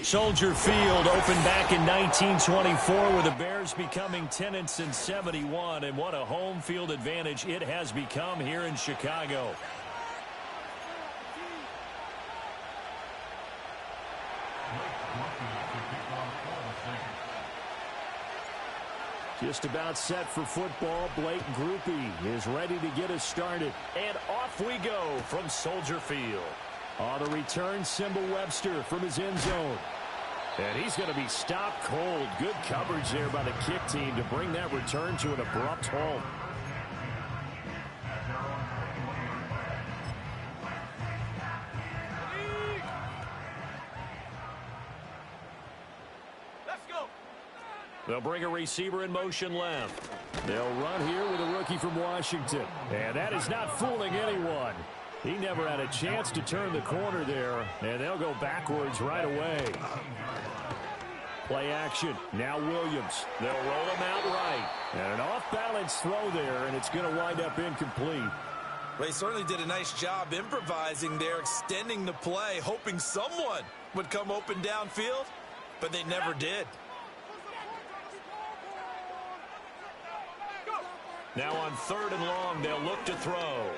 Soldier Field opened back in 1924 with the Bears becoming tenants in 71, and what a home field advantage it has become here in Chicago. Just about set for football. Blake Groupie is ready to get us started. And off we go from Soldier Field. On the return, Symbol Webster from his end zone. And he's going to be stopped cold. Good coverage there by the kick team to bring that return to an abrupt halt. They'll bring a receiver in motion left. They'll run here with a rookie from Washington. And that is not fooling anyone. He never had a chance to turn the corner there. And they'll go backwards right away. Play action. Now Williams. They'll roll him out right. And an off-balance throw there, and it's going to wind up incomplete. Well, he certainly did a nice job improvising there, extending the play, hoping someone would come open downfield, but they never did. Now on 3rd and long, they'll look to throw.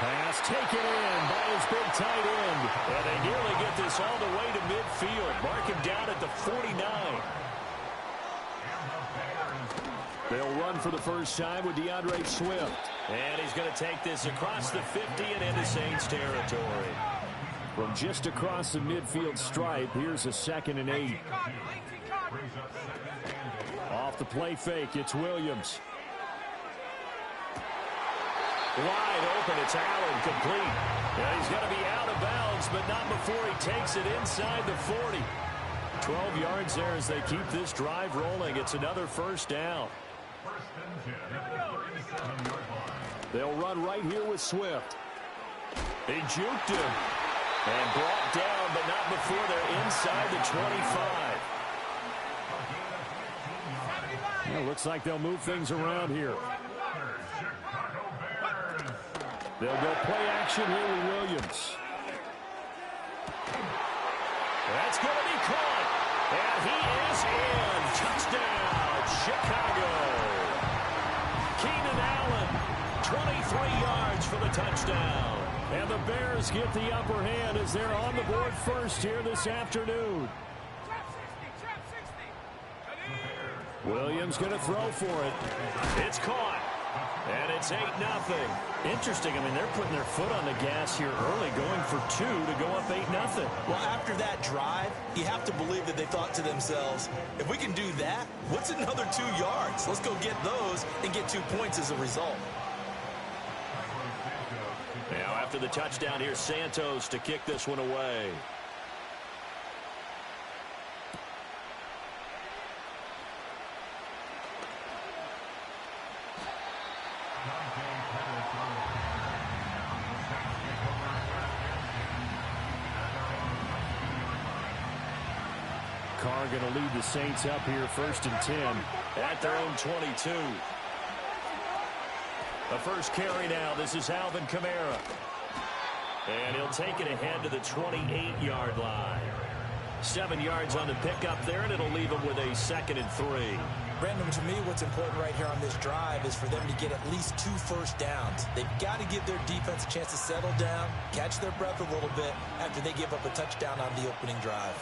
Pass taken in by his big tight end. And they nearly get this all the way to midfield. Mark him down at the 49. They'll run for the first time with DeAndre Swift. And he's going to take this across the 50 and into Saints territory. From just across the midfield stripe, here's a 2nd and 8. Off the play fake, it's Williams. Wide open, it's Allen, complete. Yeah, he's going to be out of bounds, but not before he takes it inside the 40. 12 yards there as they keep this drive rolling. It's another first down. They'll run right here with Swift. They juked him and brought down, but not before they're inside the 25. Well, looks like they'll move things around here. They'll go play action here with Williams. That's going to be caught. And he is in. Touchdown, Chicago. Keenan Allen, 23 yards for the touchdown. And the Bears get the upper hand as they're on the board first here this afternoon. Williams going to throw for it. It's caught. And it's 8-0. Interesting. I mean, they're putting their foot on the gas here early, going for 2 to go up 8-0. Well, after that drive, you have to believe that they thought to themselves, if we can do that, what's another 2 yards? Let's go get those and get 2 points as a result. Now, after the touchdown, here's Santos to kick this one away. Carr going to lead the Saints up here 1st and 10 at their own 22. The first carry now. This is Alvin Kamara. And he'll take it ahead to the 28-yard line. 7 yards on the pickup there, and it'll leave him with a 2nd and 3. Brandon, to me, what's important right here on this drive is for them to get at least 2 first downs. They've got to give their defense a chance to settle down, catch their breath a little bit after they give up a touchdown on the opening drive.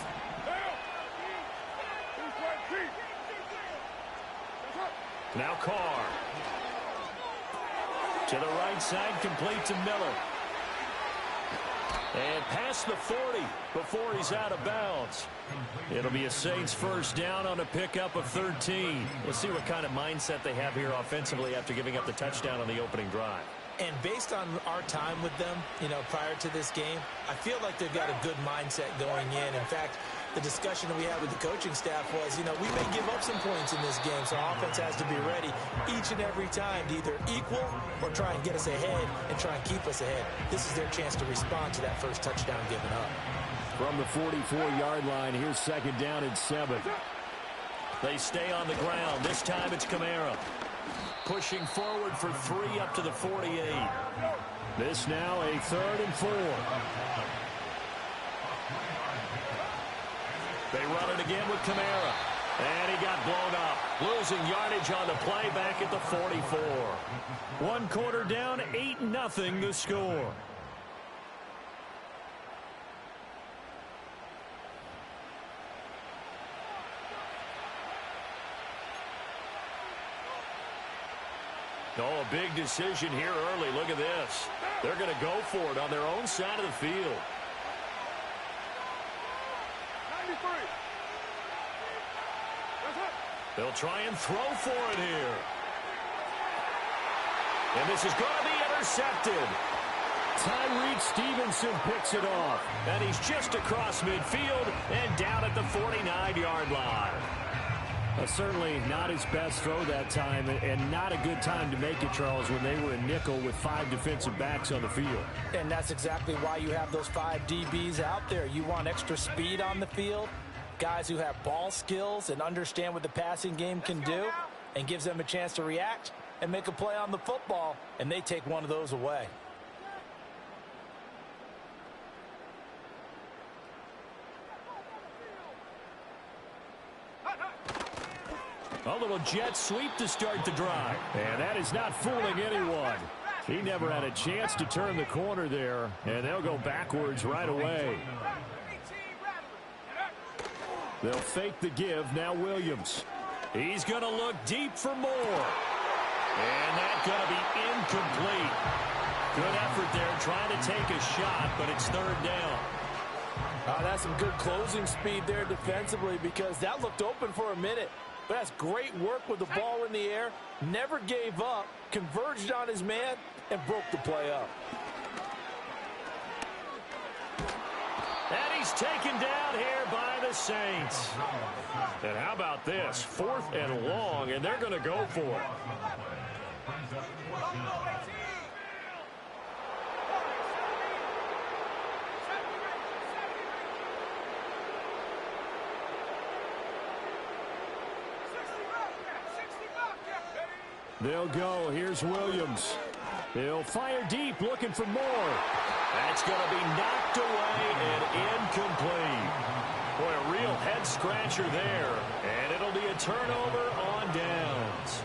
Now Carr. To the right side, complete to Miller. And past the 40 before he's out of bounds. It'll be a Saints first down on a pickup of 13. We'll see what kind of mindset they have here offensively after giving up the touchdown on the opening drive. And based on our time with them, prior to this game, I feel like they've got a good mindset going in. In fact, the discussion that we had with the coaching staff was, we may give up some points in this game, so offense has to be ready each and every time to either equal or try and get us ahead and try and keep us ahead. This is their chance to respond to that first touchdown given up. From the 44-yard line, here's 2nd down and 7. They stay on the ground. This time it's Kamara. Pushing forward for 3 up to the 48. This now a 3rd and 4. They run it again with Kamara. And he got blown up. Losing yardage on the play back at the 44. 1 quarter down, 8-0 the score. Oh, a big decision here early. Look at this. They're going to go for it on their own side of the field. 93. They'll try and throw for it here. And this is going to be intercepted. Tyreek Stevenson picks it off. And he's just across midfield and down at the 49-yard line. Certainly not his best throw that time, and not a good time to make it, Charles, when they were in nickel with 5 defensive backs on the field. And that's exactly why you have those 5 DBs out there. You want extra speed on the field, guys who have ball skills and understand what the passing game can do, and gives them a chance to react and make a play on the football, and they take one of those away. A little jet sweep to start the drive. And that is not fooling anyone. He never had a chance to turn the corner there, and they'll go backwards right away. They'll fake the give. Now Williams. He's going to look deep for more. And that's going to be incomplete. Good effort there trying to take a shot, but it's 3rd down. That's some good closing speed there defensively, because that looked open for a minute. But that's great work with the ball in the air. Never gave up, converged on his man, and broke the play up. And he's taken down here by the Saints. And how about this? 4th and long, and they're going to go for it. They'll go. Here's Williams. He'll fire deep, looking for more. That's going to be knocked away and incomplete. Boy, a real head-scratcher there. And it'll be a turnover on downs.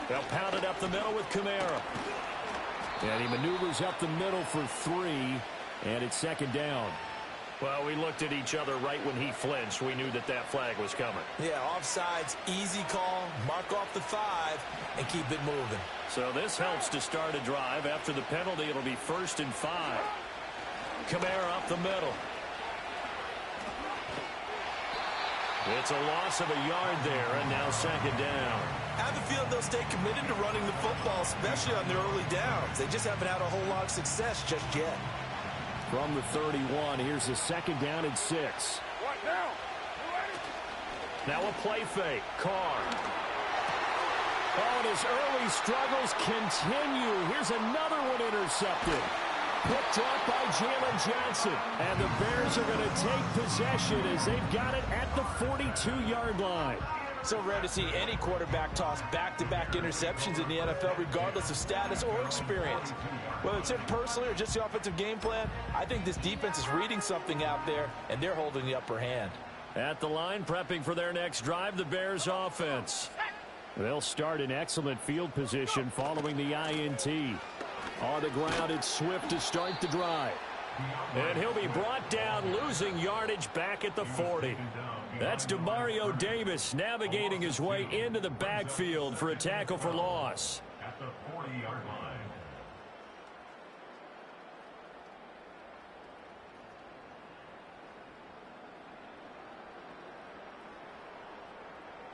They'll pound it up the middle with Kamara. And he maneuvers up the middle for 3. And it's 2nd down. Well, we looked at each other right when he flinched. We knew that flag was coming. Yeah, offsides, easy call, mark off the 5, and keep it moving. So this helps to start a drive. After the penalty, it'll be 1st and 5. Kamara up the middle. It's a loss of a yard there, and now 2nd down. I have a feeling they'll stay committed to running the football, especially on their early downs. They just haven't had a whole lot of success just yet. From the 31, here's a 2nd down and 6. Now a play fake. Carr. Oh, and his early struggles continue. Here's another one intercepted. Quick drop by Jalen Johnson. And the Bears are going to take possession as they've got it at the 42-yard line. So rare to see any quarterback toss back-to-back interceptions in the NFL, regardless of status or experience. Whether it's him personally or just the offensive game plan, I think this defense is reading something out there, and they're holding the upper hand. At the line, prepping for their next drive, the Bears offense. They'll start in excellent field position following the INT. On the ground, it's Swift to start the drive. And he'll be brought down, losing yardage back at the 40. That's Demario Davis navigating his way into the backfield for a tackle for loss. At the 40-yard line.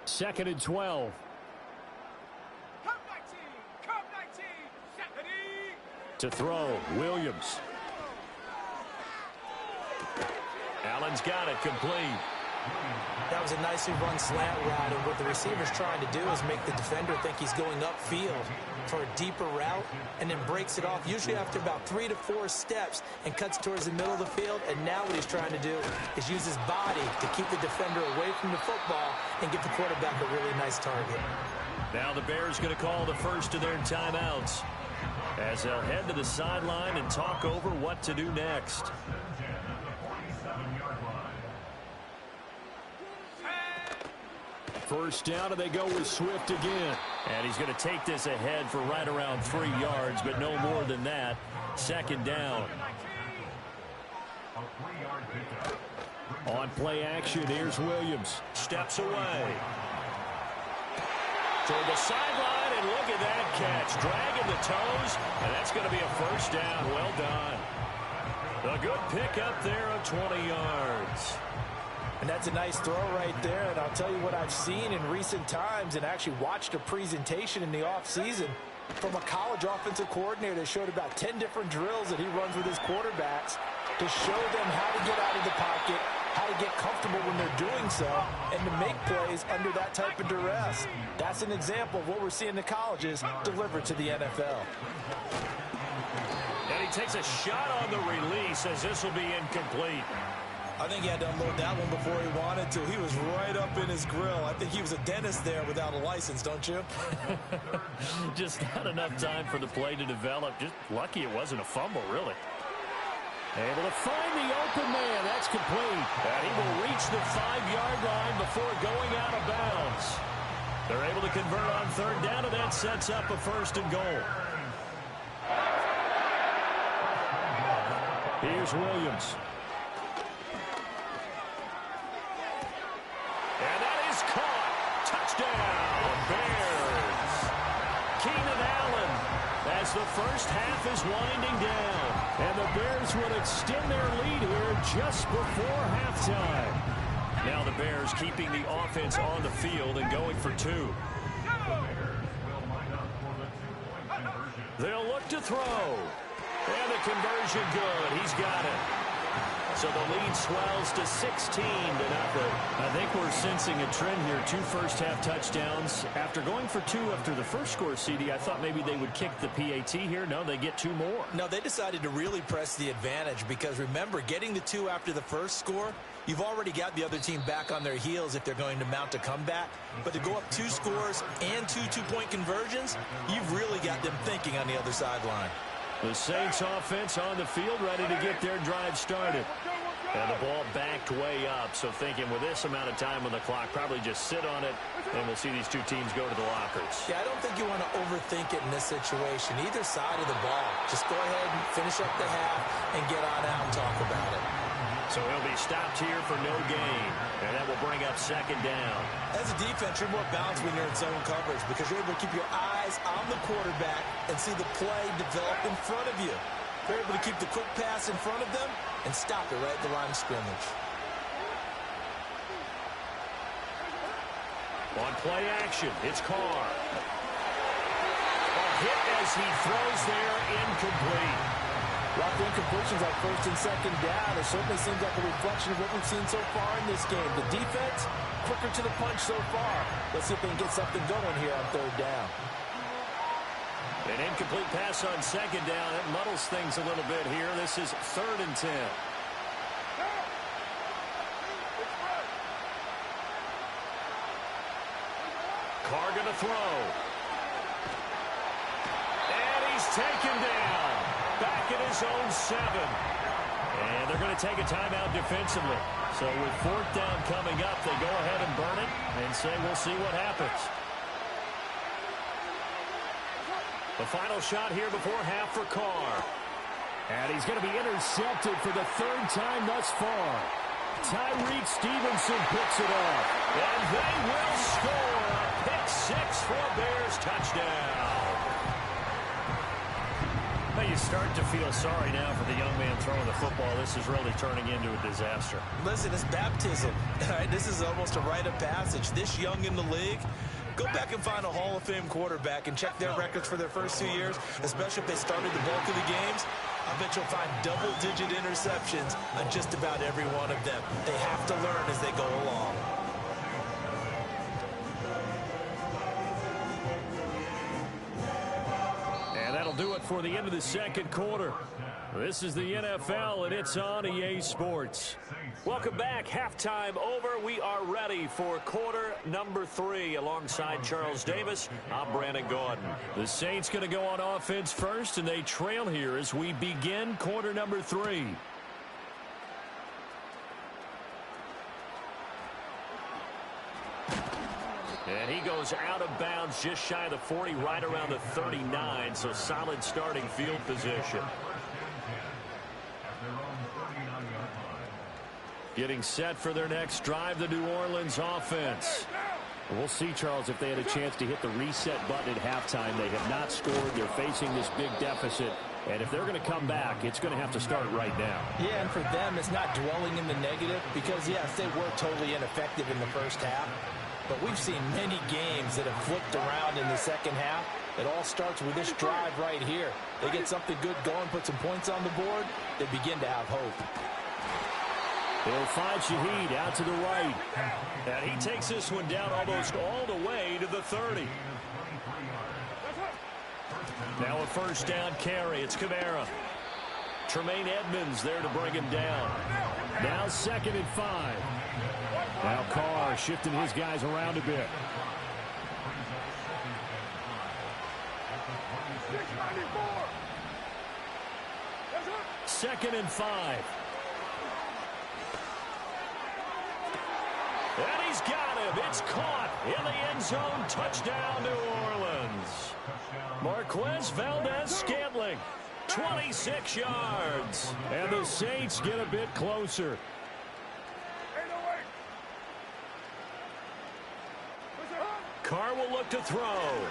Second and 12. To throw, Williams. Allen's got it complete. That was a nicely run slant route, and what the receiver's trying to do is make the defender think he's going upfield for a deeper route, and then breaks it off, usually after about 3 to 4 steps, and cuts towards the middle of the field. And now what he's trying to do is use his body to keep the defender away from the football and get the quarterback a really nice target. Now the Bears going to call the first of their timeouts. as they'll head to the sideline and talk over what to do next. First down, and they go with Swift again. And he's going to take this ahead for right around 3 yards, but no more than that. Second down. On play action, here's Williams. Steps away. Toward the sideline, and look at that catch. Dragging the toes, and that's going to be a first down. Well done. A good pickup there of 20 yards. And that's a nice throw right there. And I'll tell you what I've seen in recent times and actually watched a presentation in the offseason from a college offensive coordinator that showed about 10 different drills that he runs with his quarterbacks to show them how to get out of the pocket, how to get comfortable when they're doing so, and to make plays under that type of duress. That's an example of what we're seeing the colleges deliver to the NFL. And he takes a shot on the release as this will be incomplete. I think he had to unload that one before he wanted to. He was right up in his grill. I think he was a dentist there without a license, don't you? Just not enough time for the play to develop. Just lucky it wasn't a fumble, really. Able to find the open man. That's complete. And he will reach the 5-yard line before going out of bounds. They're able to convert on third down, and that sets up a first and goal. Here's Williams. And that is caught. Touchdown, Bears. Keenan Allen as the first half is winding down. And the Bears will extend their lead here just before halftime. Now the Bears keeping the offense on the field and going for 2. They'll look to throw. And the conversion good. He's got it. So the lead swells to 16-0. I think we're sensing a trend here. 2 first-half touchdowns. After going for 2 after the first score, CD, I thought maybe they would kick the PAT here. No, they get 2 more. No, they decided to really press the advantage because, remember, getting the 2 after the first score, you've already got the other team back on their heels if they're going to mount a comeback. But to go up 2 scores and 2 two-point conversions, you've really got them thinking on the other sideline. The Saints offense on the field, ready to get their drive started. And the ball backed way up, so thinking with this amount of time on the clock, probably just sit on it, and we'll see these 2 teams go to the lockers. Yeah, I don't think you want to overthink it in this situation. Either side of the ball. Just go ahead and finish up the half and get on out and talk about it. So he'll be stopped here for no gain, and that will bring up second down. As a defense, you're more balanced when you're in zone coverage because you're able to keep your eyes on the quarterback and see the play develop in front of you. You're able to keep the quick pass in front of them and stop it right at the line of scrimmage. On play action, it's Carr. A hit as he throws there, incomplete. Rough incompletions on first and second down. It certainly seems like a reflection of what we've seen so far in this game. The defense, quicker to the punch so far. Let's see if they can get something going here on third down. An incomplete pass on second down. It muddles things a little bit here. This is 3rd and 10. Carr going to throw. And he's taken down. Back at his own 7. And they're going to take a timeout defensively. So with 4th down coming up, they go ahead and burn it and say we'll see what happens. The final shot here before half for Carr. And he's going to be intercepted for the 3rd time thus far. Tyreek Stevenson picks it up. And they will score a pick 6 for a Bears touchdown. Well, you start to feel sorry now for the young man throwing the football. This is really turning into a disaster. Listen, it's baptism. All right, this is almost a rite of passage. This young in the league, go back and find a Hall of Fame quarterback and check their records for their first 2 years, especially if they started the bulk of the games. I bet you'll find double-digit interceptions on just about every one of them. They have to learn as they go along. And that'll do it for the end of the second quarter. This is the NFL, and it's on EA Sports. Welcome back. Halftime over. We are ready for quarter number 3. Alongside Charles Davis, I'm Brandon Gordon. The Saints going to go on offense first, and they trail here as we begin quarter number 3. And he goes out of bounds just shy of the 40, right around the 39, so solid starting field position. Getting set for their next drive, the New Orleans offense. We'll see, Charles, if they had a chance to hit the reset button at halftime. They have not scored. They're facing this big deficit. And if they're going to come back, it's going to have to start right now. Yeah, and for them, it's not dwelling in the negative because, yes, they were totally ineffective in the first half. But we've seen many games that have flipped around in the second half. It all starts with this drive right here. They get something good going, put some points on the board, they begin to have hope. They'll find Shaheed out to the right. And he takes this one down almost all the way to the 30. Now a first down carry. It's Kamara. Tremaine Edmonds there to bring him down. Now 2nd and 5. Now Carr shifting his guys around a bit. 2nd and 5. And he's got him. It's caught in the end zone. Touchdown, New Orleans. Marquez Valdez-Scantling, 26 yards. And the Saints get a bit closer. Carr will look to throw.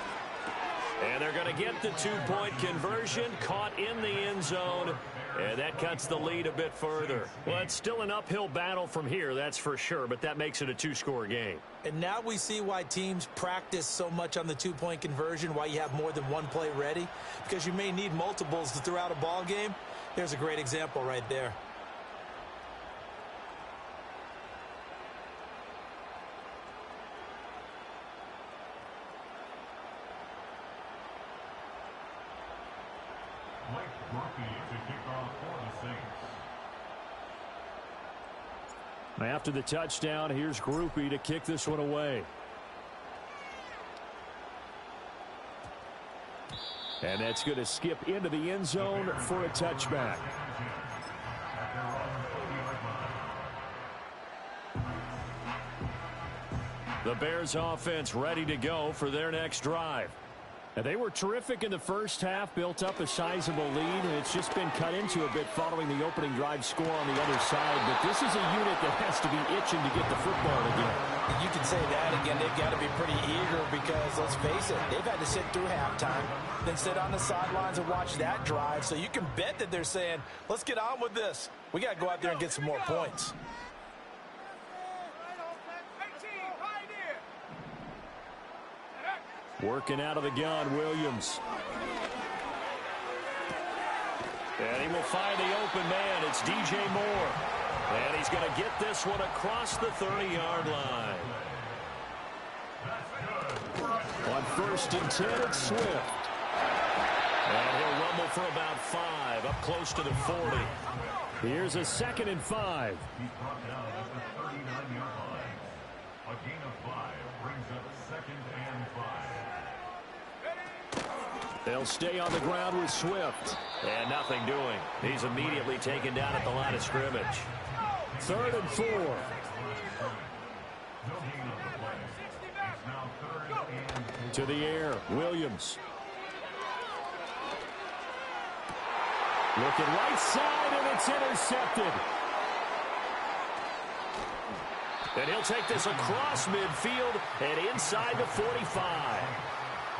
And they're going to get the 2-point conversion, caught in the end zone. And that cuts the lead a bit further. Well, it's still an uphill battle from here, that's for sure, but that makes it a 2-score game. And now we see why teams practice so much on the 2-point conversion, why you have more than one play ready, because you may need multiples to throw out a ball game. There's a great example right there. After the touchdown, here's Groupie to kick this one away. And that's going to skip into the end zone for a touchback. The Bears offense ready to go for their next drive. And they were terrific in the first half, built up a sizable lead, and it's just been cut into a bit following the opening drive score on the other side. But this is a unit that has to be itching to get the football again. You can say that again. They've got to be pretty eager because, let's face it, they've had to sit through halftime, then sit on the sidelines and watch that drive. So you can bet that they're saying, let's get on with this. We got to go out there and get some more points. Working out of the gun, Williams. And he will find the open man. It's DJ Moore. And he's going to get this one across the 30-yard line. On 1st and 10, it's Swift. And he'll rumble for about 5, up close to the 40. Here's a 2nd and 5. He's brought down at the 39-yard line. A gain of 5 brings up 2nd and 5. They'll stay on the ground with Swift. And nothing doing. He's immediately taken down at the line of scrimmage. 3rd and 4. No gain on the play. It's now 3rd and 4. To the air, Williams. Looking right side, and it's intercepted. And he'll take this across midfield and inside the 45.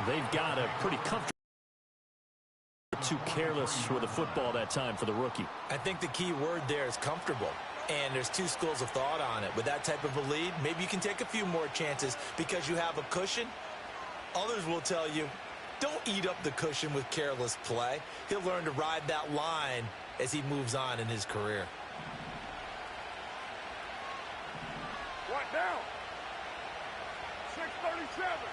They've got a pretty comfortable. Too careless with the football that time for the rookie. I think the key word there is comfortable. And there's two schools of thought on it. With that type of a lead, maybe you can take a few more chances because you have a cushion. Others will tell you, don't eat up the cushion with careless play. He'll learn to ride that line as he moves on in his career. What now? 6:37.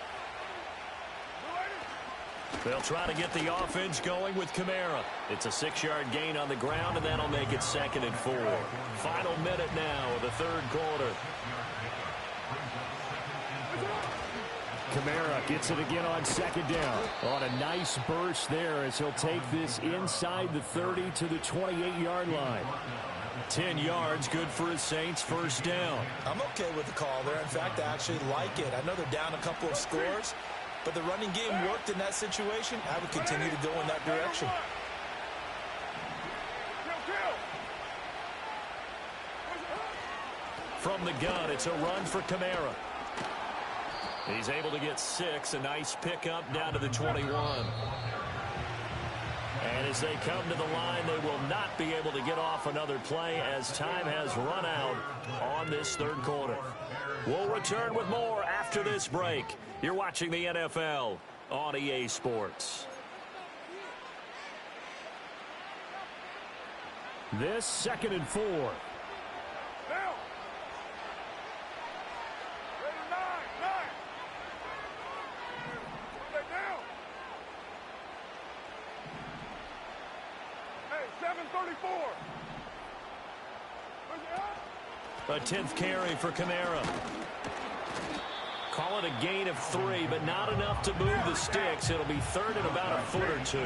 They'll try to get the offense going with Kamara. It's a 6-yard gain on the ground, and that'll make it 2nd and 4. Final minute now of the third quarter. Kamara gets it again on 2nd down. On a nice burst there as he'll take this inside the 30 to the 28-yard line. 10 yards, good for his Saints, 1st down. I'm okay with the call there. In fact, I actually like it. I know they're down a couple of scores, but the running game worked in that situation. I would continue to go in that direction. From the gun, it's a run for Kamara. He's able to get 6, a nice pickup down to the 21. And as they come to the line, they will not be able to get off another play as time has run out on this third quarter. We'll return with more after this break. You're watching the NFL on EA Sports. This 2nd and 4. A 10th carry for Kamara. Call it a gain of 3, but not enough to move the sticks. It'll be 3rd and about a foot or 2.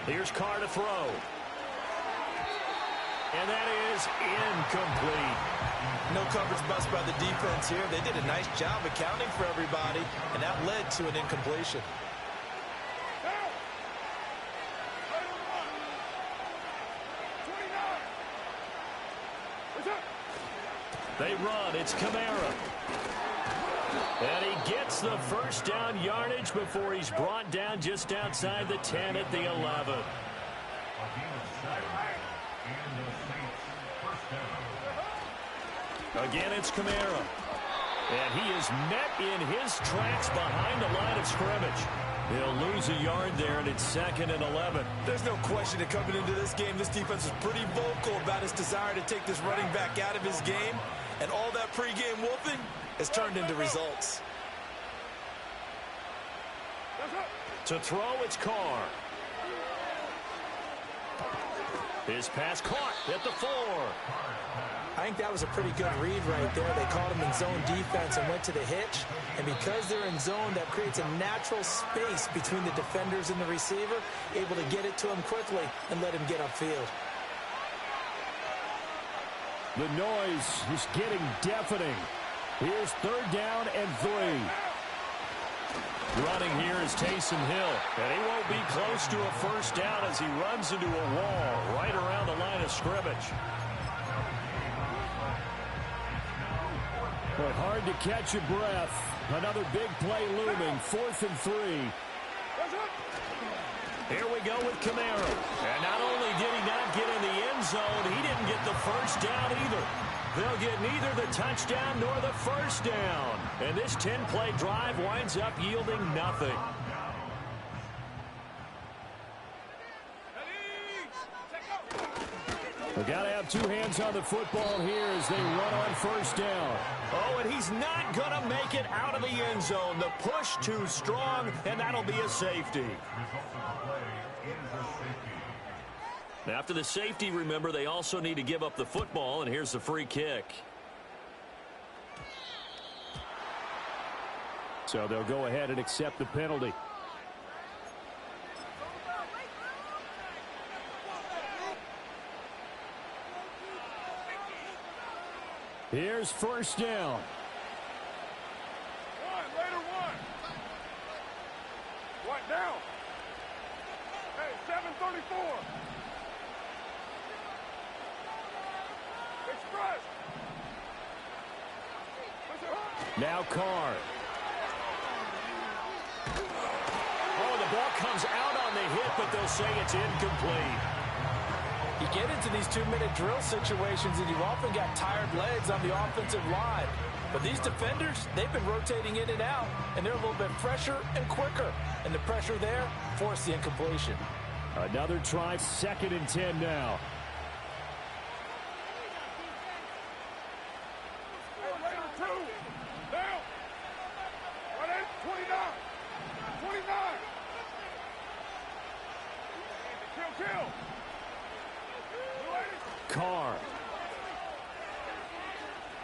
Here's Carr to throw. And that is incomplete. No coverage bust by the defense here. They did a nice job accounting for everybody, and that led to an incompletion. They run. It's Kamara. And he gets the 1st down yardage before he's brought down just outside the 10 at the 11. Again, it's Kamara. And he is met in his tracks behind the line of scrimmage. He'll lose a yard there, and it's 2nd and 11. There's no question that coming into this game, this defense is pretty vocal about its desire to take this running back out of his game. And all that pregame wolfing has turned into results. To throw, it's Carr. His pass caught at the 4. I think that was a pretty good read right there. They caught him in zone defense and went to the hitch. And because they're in zone, that creates a natural space between the defenders and the receiver, able to get it to him quickly and let him get upfield. The noise is getting deafening. Here's 3rd down and 3. Running here is Taysom Hill. And he won't be close to a 1st down as he runs into a wall right around the line of scrimmage. But hard to catch your breath. Another big play looming. 4th and 3. Here we go with Kamara. And not only did he not get in the end zone, he didn't get the 1st down either. They'll get neither the touchdown nor the 1st down. And this 10-play drive winds up yielding nothing. We've got to have 2 hands on the football here as they run on 1st down. Oh, and he's not going to make it out of the end zone. The push too strong, and that'll be a safety. After the safety, remember, they also need to give up the football, and here's the free kick. So they'll go ahead and accept the penalty. Here's 1st down. One down. Hey, 734. Express. Now Carr. Oh, the ball comes out on the hit, but they'll say it's incomplete. You get into these 2-minute drill situations, and you've often got tired legs on the offensive line. But these defenders, they've been rotating in and out, and they're a little bit fresher and quicker. And the pressure there forced the incompletion. Another try, 2nd and 10 now.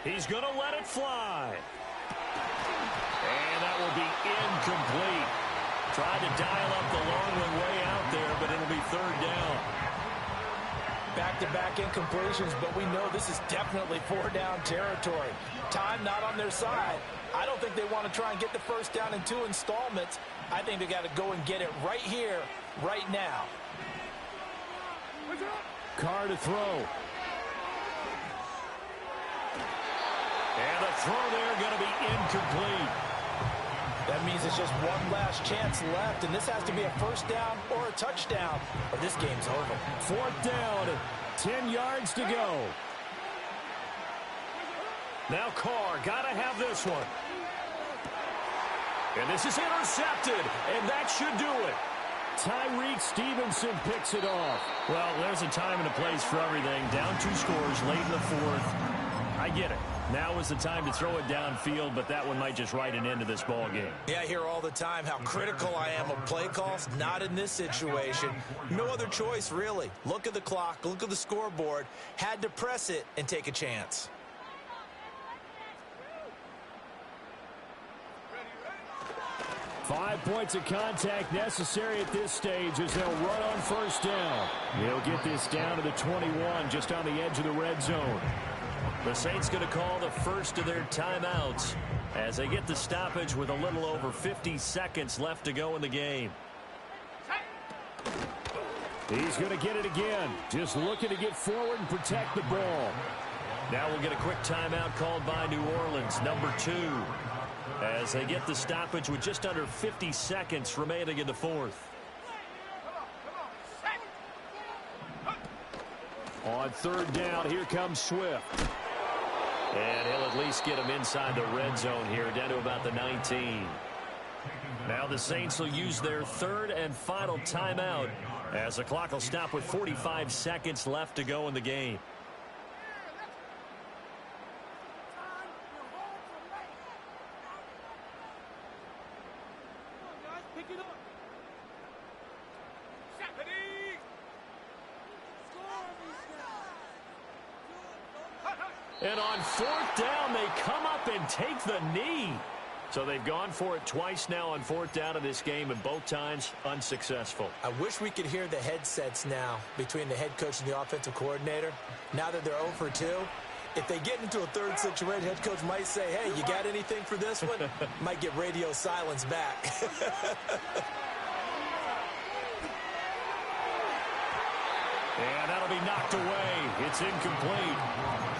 He's going to let it fly. And that will be incomplete. Tried to dial up the long one way out there, but it'll be third down. Back-to-back incompletions, but we know this is definitely four-down territory. Time not on their side. I don't think they want to try and get the first down in 2 installments. I think they got to go and get it right here, right now. Carr to throw. And the throw there going to be incomplete. That means it's just one last chance left, and this has to be a first down or a touchdown, or this game's over. Fourth down, 10 yards to go. Now Carr, got to have this one. And this is intercepted, and that should do it. Tyreek Stevenson picks it off. Well, there's a time and a place for everything. Down 2 scores late in the fourth. I get it. Now is the time to throw it downfield, but that one might just write an end to this ball game. Yeah, I hear all the time how critical I am of play calls. Not in this situation. No other choice, really. Look at the clock, look at the scoreboard. Had to press it and take a chance. Five points of contact necessary at this stage as they'll run on first down. They'll get this down to the 21, just on the edge of the red zone. The Saints going to call the first of their timeouts as they get the stoppage with a little over 50 seconds left to go in the game. He's going to get it again. Just looking to get forward and protect the ball. Now we'll get a quick timeout called by New Orleans, number 2. As they get the stoppage with just under 50 seconds remaining in the fourth. On third down, here comes Swift. And he'll at least get him inside the red zone here, down to about the 19. Now the Saints will use their third and final timeout as the clock will stop with 45 seconds left to go in the game. And on fourth down, they come up and take the knee. So they've gone for it twice now on fourth down in this game, and both times unsuccessful. I wish we could hear the headsets now between the head coach and the offensive coordinator. Now that they're 0 for 2, if they get into a third situation, head coach might say, hey, you got anything for this one? Might get radio silence back. And that'll be knocked away. It's incomplete.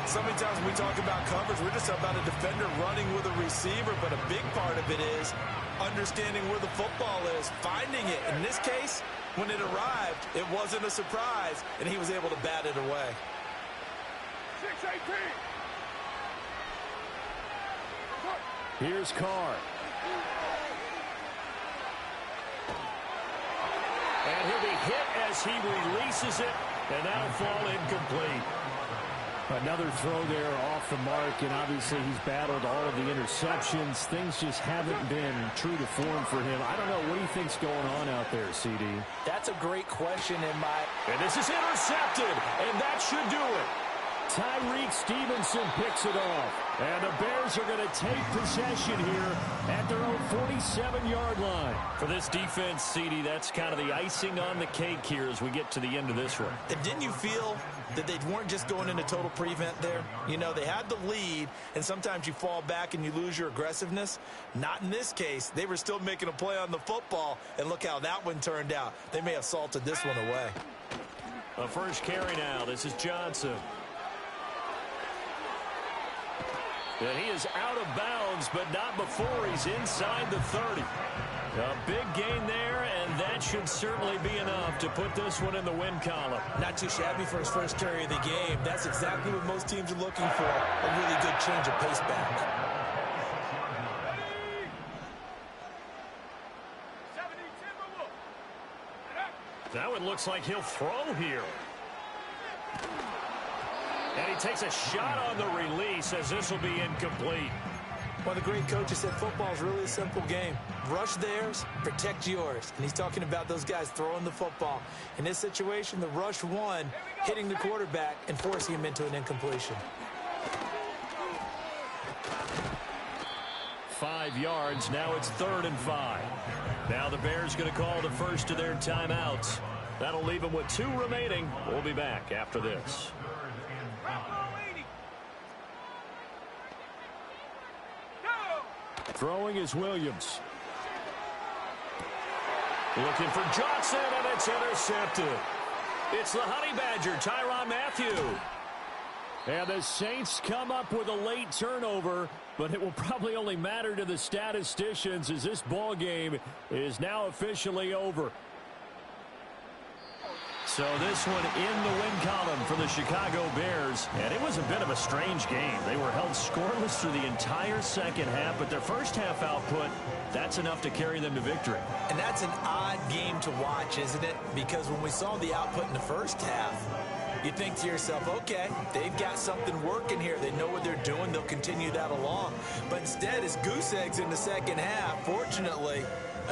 So many times when we talk about coverage, we're just about a defender running with a receiver, but a big part of it is understanding where the football is, finding it. In this case, when it arrived, it wasn't a surprise, and he was able to bat it away. 6-18. Here's Carr. And he'll be hit as he releases it, and that'll fall incomplete. Another throw there off the mark, and obviously he's battled all of the interceptions. Things just haven't been true to form for him. I don't know. What do you think's going on out there, CD? That's a great question in my... And this is intercepted, and that should do it. Tyreek Stevenson picks it off. And the Bears are going to take possession here at their own 47-yard line. For this defense, CD, that's kind of the icing on the cake here as we get to the end of this one. And didn't you feel that they weren't just going into total prevent there? You know, they had the lead, and sometimes you fall back and you lose your aggressiveness. Not in this case. They were still making a play on the football, and look how that one turned out. They may have salted this one away. A first carry now. This is Johnson. And he is out of bounds, but not before he's inside the 30. A big gain there, and that should certainly be enough to put this one in the win column. Not too shabby for his first carry of the game. That's exactly what most teams are looking for. A really good change of pace back. That one looks like he'll throw here. And he takes a shot on the release as this will be incomplete. One of the great coaches said football is really a simple game. Rush theirs, protect yours. And he's talking about those guys throwing the football. In this situation, the rush won, hitting the quarterback and forcing him into an incompletion. 5 yards. Now it's 3rd and 5. Now the Bears going to call the first of their timeouts. That'll leave them with 2 remaining. We'll be back after this. Throwing is Williams. Looking for Johnson, and it's intercepted. It's the Honey Badger, Tyrann Mathieu. And the Saints come up with a late turnover, but it will probably only matter to the statisticians as this ball game is now officially over. So this one in the win column for the Chicago Bears. And it was a bit of a strange game. They were held scoreless through the entire second half, but their first half output, that's enough to carry them to victory. And that's an odd game to watch, isn't it? Because when we saw the output in the first half, you think to yourself, okay, they've got something working here. They know what they're doing. They'll continue that along. But instead, it's goose eggs in the second half. Fortunately,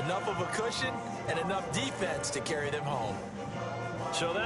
enough of a cushion and enough defense to carry them home. So that